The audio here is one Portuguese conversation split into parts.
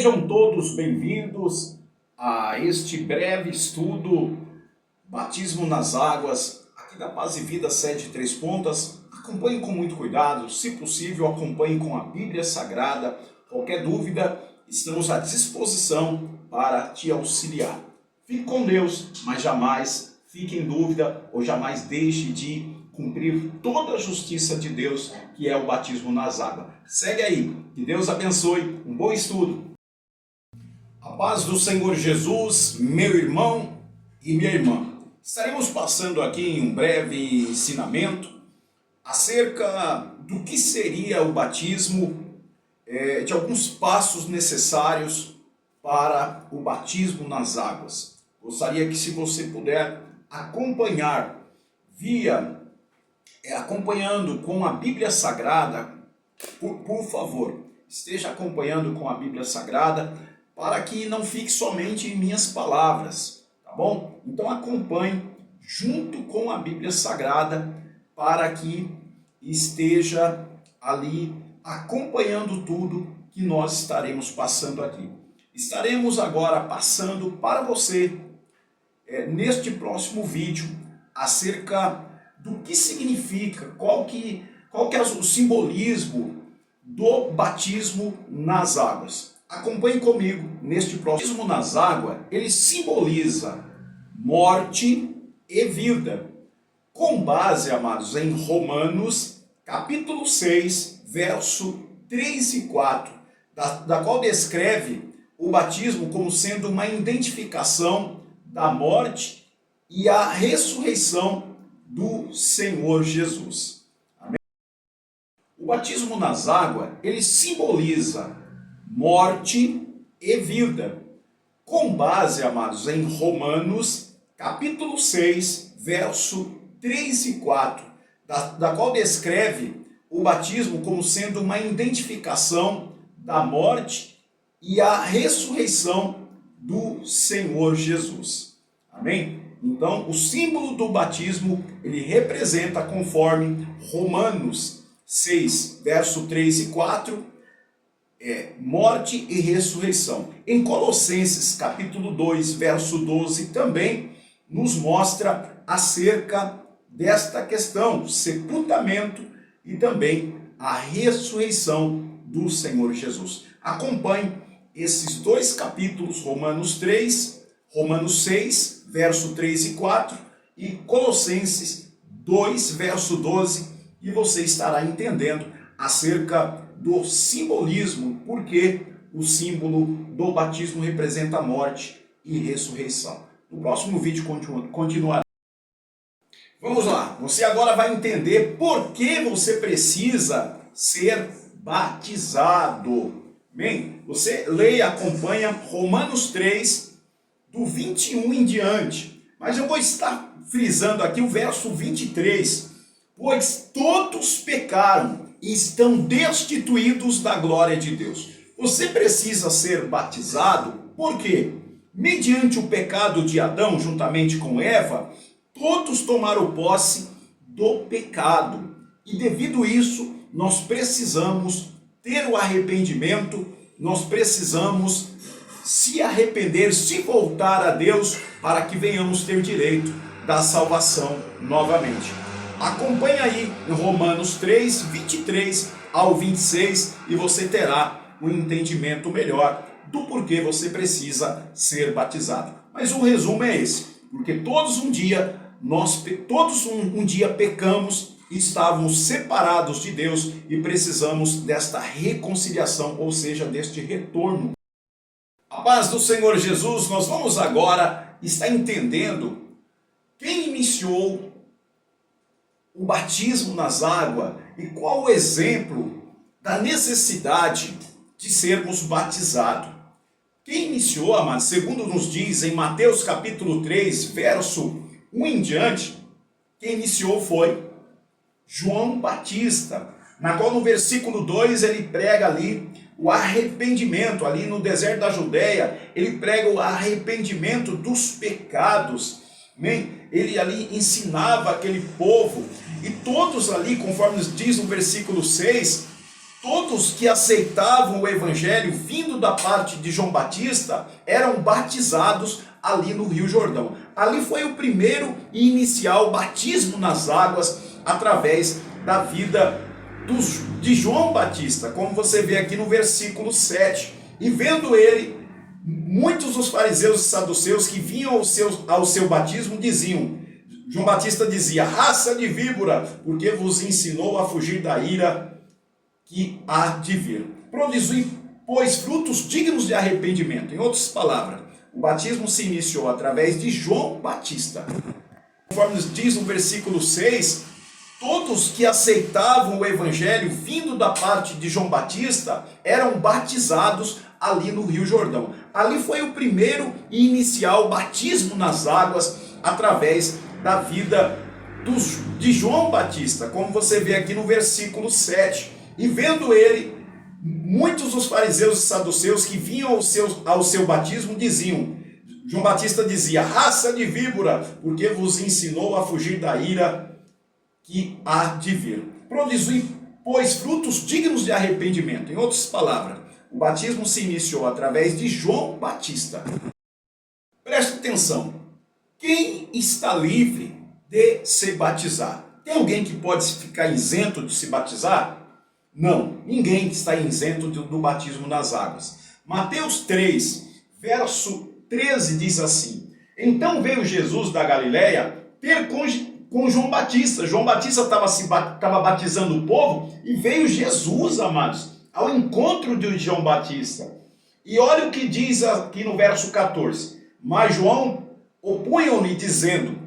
Sejam todos bem-vindos a este breve estudo Batismo nas Águas, aqui da Paz e Vida Sede Três Pontas. Acompanhe com muito cuidado, se possível acompanhe com a Bíblia Sagrada. Qualquer dúvida, estamos à disposição para te auxiliar. Fique com Deus, mas jamais fique em dúvida ou jamais deixe de cumprir toda a justiça de Deus, que é o batismo nas águas. Segue aí, que Deus abençoe, um bom estudo. A paz do Senhor Jesus, meu irmão e minha irmã. Estaremos passando aqui em um breve ensinamento acerca do que seria o batismo, de alguns passos necessários para o batismo nas águas. Gostaria que, se você puder acompanhar acompanhando com a Bíblia Sagrada, por favor, esteja acompanhando com a Bíblia Sagrada para que não fique somente em minhas palavras, tá bom? Então acompanhe junto com a Bíblia Sagrada para que esteja ali acompanhando tudo que nós estaremos passando aqui. Estaremos agora passando para você, neste próximo vídeo, acerca do que significa, qual que é o simbolismo do batismo nas águas. Acompanhe comigo neste próximo. O batismo nas águas, ele simboliza morte e vida, com base, amados, em Romanos, capítulo 6, verso 3 e 4, da qual descreve o batismo como sendo uma identificação da morte e a ressurreição do Senhor Jesus. Amém? O batismo nas águas, ele simboliza morte e vida, com base, amados, em Romanos, capítulo 6, verso 3 e 4, da qual descreve o batismo como sendo uma identificação da morte e a ressurreição do Senhor Jesus. Amém? Então, o símbolo do batismo, ele representa, conforme Romanos 6, verso 3 e 4, morte e ressurreição. Em Colossenses, capítulo 2, verso 12, também nos mostra acerca desta questão, sepultamento e também a ressurreição do Senhor Jesus. Acompanhe esses dois capítulos, Romanos 6, verso 3 e 4, e Colossenses 2, verso 12, e você estará entendendo acerca do simbolismo, porque o símbolo do batismo representa morte e ressurreição. No próximo vídeo continuará. Vamos lá, você agora vai entender por que você precisa ser batizado. Bem, você lê e acompanha Romanos 3, do 21 em diante. Mas eu vou estar frisando aqui o verso 23. Pois todos pecaram e estão destituídos da glória de Deus. Você precisa ser batizado, porque mediante o pecado de Adão, juntamente com Eva, todos tomaram posse do pecado. E devido a isso, nós precisamos ter o arrependimento, nós precisamos se arrepender, se voltar a Deus, para que venhamos ter direito da salvação novamente. Acompanhe aí em Romanos 3, 23 ao 26 e você terá um entendimento melhor do porquê você precisa ser batizado. Mas o resumo é esse, porque todos um dia pecamos e estávamos separados de Deus e precisamos desta reconciliação, ou seja, deste retorno. A paz do Senhor Jesus, nós vamos agora estar entendendo quem iniciou o batismo nas águas e qual o exemplo da necessidade de sermos batizados. Quem iniciou, amados, segundo nos diz em Mateus capítulo 3, verso 1 em diante, quem iniciou foi João Batista, na qual no versículo 2 ele prega ali o arrependimento, ali no deserto da Judeia, ele prega o arrependimento dos pecados. Ele ali ensinava aquele povo, e todos ali, conforme diz no versículo 6, todos que aceitavam o evangelho vindo da parte de João Batista eram batizados ali no Rio Jordão. Ali foi o primeiro e inicial batismo nas águas através da vida de João Batista, como você vê aqui no versículo 7. E vendo ele, muitos dos fariseus e saduceus que vinham ao seu batismo diziam, João Batista dizia, raça de víbora, porque vos ensinou a fugir da ira que há de vir. Produzir, pois, frutos dignos de arrependimento. Em outras palavras, o batismo se iniciou através de João Batista. Conforme diz no versículo 6, todos que aceitavam o evangelho vindo da parte de João Batista eram batizados ali no Rio Jordão. Ali foi o primeiro e inicial batismo nas águas através da vida de João Batista, como você vê aqui no versículo 7. E vendo ele, muitos dos fariseus e saduceus que vinham ao seu batismo diziam, João Batista dizia, raça de víbora, porque vos ensinou a fugir da ira que há de vir. Produzir, pois, frutos dignos de arrependimento. Em outras palavras, o batismo se iniciou através de João Batista. Preste atenção. Quem está livre de se batizar? Tem alguém que pode ficar isento de se batizar? Não, ninguém está isento do batismo nas águas. Mateus 3, verso 13 diz assim, então veio Jesus da Galileia ter com João Batista. João Batista estava batizando o povo e veio Jesus, amados, ao encontro de João Batista. E olha o que diz aqui no verso 14. Mas João opunham-lhe dizendo,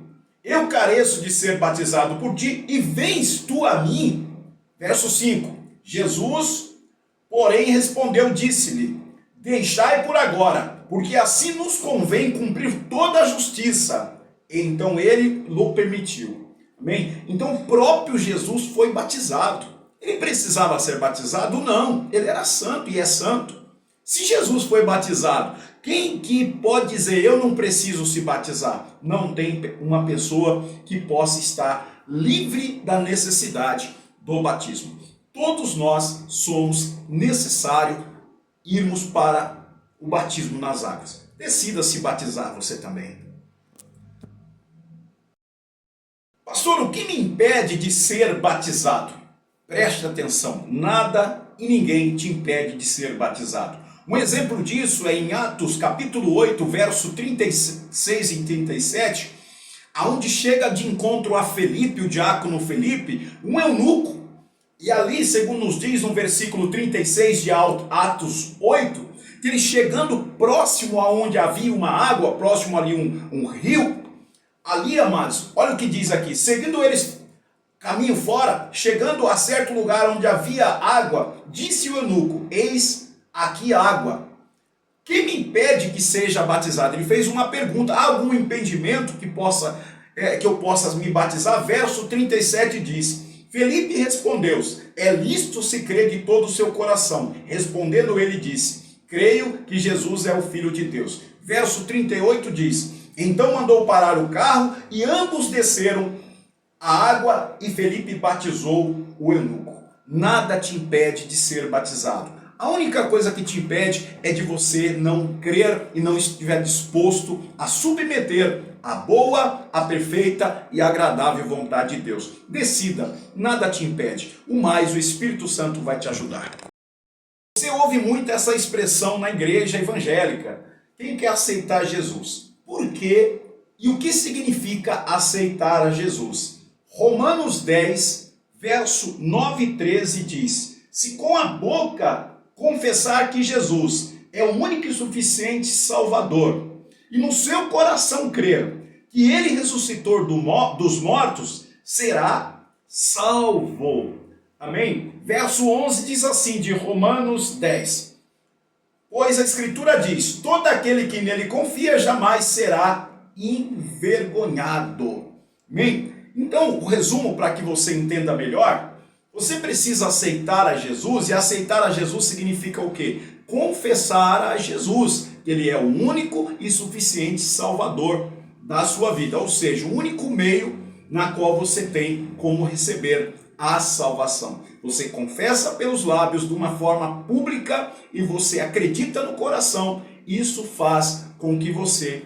eu careço de ser batizado por ti e vens tu a mim? Verso 5. Jesus, porém, respondeu, disse-lhe, deixai por agora, porque assim nos convém cumprir toda a justiça. Então ele lhe permitiu. Amém? Então o próprio Jesus foi batizado. Ele precisava ser batizado? Não. Ele era santo e é santo. Se Jesus foi batizado, quem que pode dizer, eu não preciso se batizar? Não tem uma pessoa que possa estar livre da necessidade do batismo. Todos nós somos necessários irmos para o batismo nas águas. Decida se batizar você também. Pastor, o que me impede de ser batizado? Preste atenção, nada e ninguém te impede de ser batizado. Um exemplo disso é em Atos capítulo 8, verso 36 e 37, aonde chega de encontro a Felipe, o diácono Felipe, um eunuco. E ali, segundo nos diz no versículo 36 de Atos 8, que ele chegando próximo aonde havia uma água, próximo ali um rio, ali, amados, olha o que diz aqui, seguindo eles caminho fora, chegando a certo lugar onde havia água, disse o eunuco, eis aqui água, que me impede que seja batizado? Ele fez uma pergunta, há algum impedimento que eu possa me batizar? Verso 37 diz, Felipe respondeu, é lícito se crer de todo o seu coração. Respondendo ele disse, creio que Jesus é o Filho de Deus. Verso 38 diz, então mandou parar o carro e ambos desceram a água e Felipe batizou o eunuco. Nada te impede de ser batizado. A única coisa que te impede é de você não crer e não estiver disposto a submeter a boa, a perfeita e agradável vontade de Deus. Decida, nada te impede. O mais, o Espírito Santo vai te ajudar. Você ouve muito essa expressão na igreja evangélica. Quem quer aceitar Jesus? Por quê? E o que significa aceitar a Jesus? Romanos 10, verso 9 e 13 diz, se com a boca confessar que Jesus é o único e suficiente Salvador, e no seu coração crer que ele ressuscitou dos mortos, será salvo. Amém? Verso 11 diz assim, de Romanos 10. Pois a Escritura diz, todo aquele que nele confia jamais será envergonhado. Amém? Então, o resumo para que você entenda melhor, você precisa aceitar a Jesus, e aceitar a Jesus significa o quê? Confessar a Jesus, que ele é o único e suficiente Salvador da sua vida, ou seja, o único meio na qual você tem como receber a salvação. Você confessa pelos lábios de uma forma pública e você acredita no coração. Isso faz com que você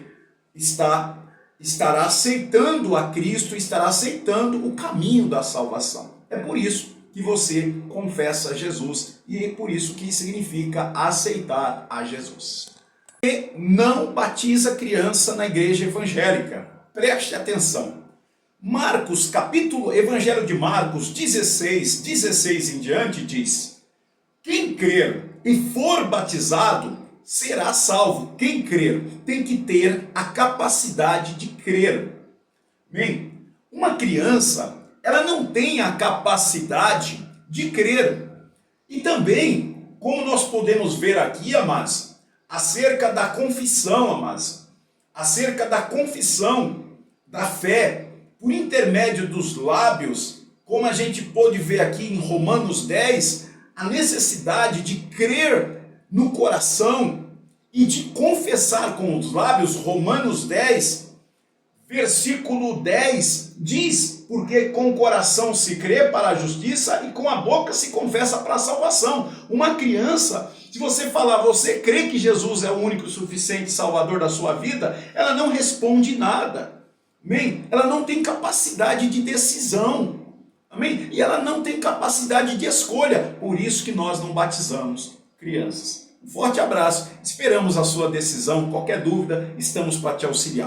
estará aceitando a Cristo, estará aceitando o caminho da salvação. É por isso que você confessa Jesus e é por isso que significa aceitar a Jesus. E não batiza criança na igreja evangélica. Preste atenção. Evangelho de Marcos 16 em diante diz: quem crer e for batizado será salvo. Quem crer tem que ter a capacidade de crer. Bem, uma criança, ela não tem a capacidade de crer. E também, como nós podemos ver aqui, amados, acerca da confissão, amados, acerca da confissão da fé, por intermédio dos lábios, como a gente pôde ver aqui em Romanos 10, a necessidade de crer no coração e de confessar com os lábios. Romanos 10, versículo 10, diz: porque com o coração se crê para a justiça e com a boca se confessa para a salvação. Uma criança, se você falar, você crê que Jesus é o único e suficiente Salvador da sua vida, ela não responde nada. Amém? Ela não tem capacidade de decisão. Amém? E ela não tem capacidade de escolha. Por isso que nós não batizamos crianças. Um forte abraço. Esperamos a sua decisão. Qualquer dúvida, estamos para te auxiliar.